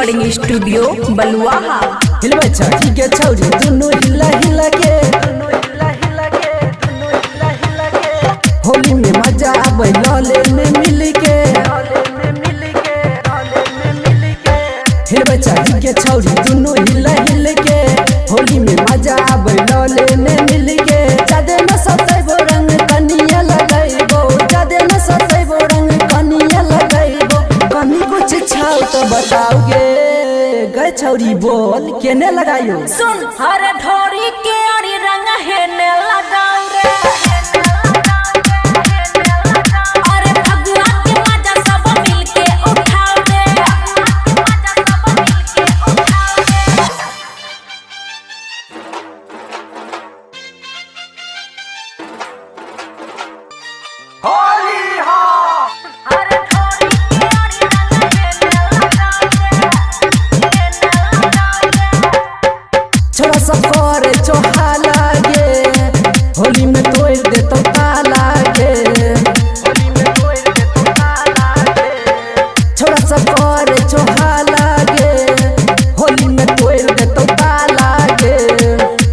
Recording studio बलुआहा। हिलवा छठी के छौरी दुनु हिला हिला के होली में मजा आवे लाले में मिल के। हिलवा छठी के छौरी दुनु हिला हिला के होली में मजा आवे लाले में मिल के। जादे न सतैबो रंग कनिया लगाइबो, जादे न सतैबो रंग कनिया लगाइबो। कमी कुछ छाव तो बताओगे गए छौरी बोल केने लगायो। सुन हर ढोरी के अरी रंग है ने लगाओ रे। अरे फगुआ के मजा सब मिलके उठाओ रे। होली हो अरे ढोरी के अरी रंग है ने लगाओ रे। छोरा सब करे चोहा लागे होली में तोड़ दे तो ताला गे। छोरा सब करे चोहा लागे होली में तोड़ दे तो ताला गे।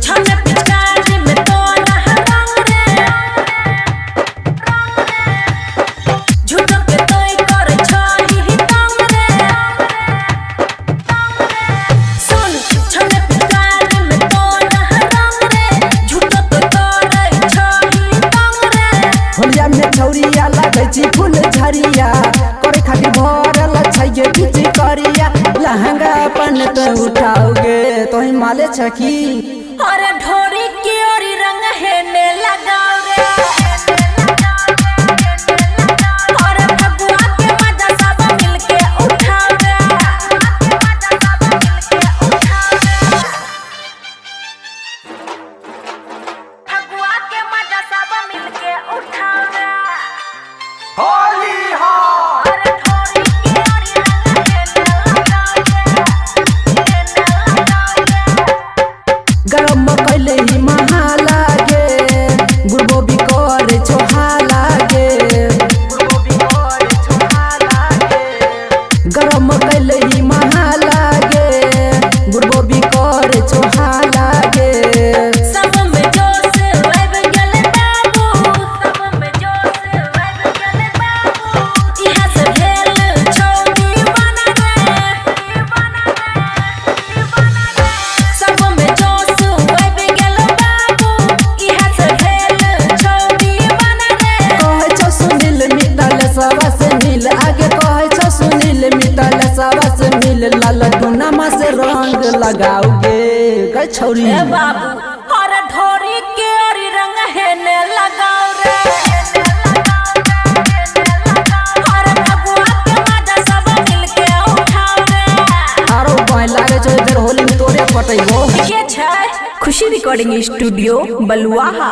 छने पिचकारी में तो रंग रे। झूठो के तोय कर छही ही काम रे। सुन छने पिचकारी में तो रंग रे। झूठो के कर छही काम रे। होलिया में छौरिया लागे छी फूल झरिया करे खातिर भरल छै गे किछ करिया। लहंगा अपन तो उठाओगे तो ही माले छकी। अरे ढोरी की ओरी रंग है ने लगाओ रे। अरे फगुआ के मजा सब मिलके उठाओ रे। फगुआ के मजा सब मिलके उठाओ रे। होली हो अरे ढोरी की ओरी रंग है ने लगाओ रे। गरम कैले ही महाला गे बुढ़बो भी करे चोहाला गे। गरम कैले ही महाला गे बुढ़बो भी करे चोहाला गे। सब में जोश आइब गेले बाबू। सब में जोश आइब गेले बाबू। इहा से भेल छौ दीवाना रे। सब में जोश आइब गेले बाबू। इहा से भेल छौ दीवाना रे। कहे छौ सुनील मितल सवा से मिल आगे कहे छौ सुनील मितल सवा से मिल। लाल टूनमा से रंग लगाओगे गए छौरी। ए बाबू हर ढोरी के ओरी रंग है ने लगाओ रे। हर फगुआ के मजा सब मिलके उठाओ रे। आरो बाय लागे छौ इधर होली में तोरे पटैबो। के छै खुशी रिकॉर्डिंग स्टूडियो बलुआहा।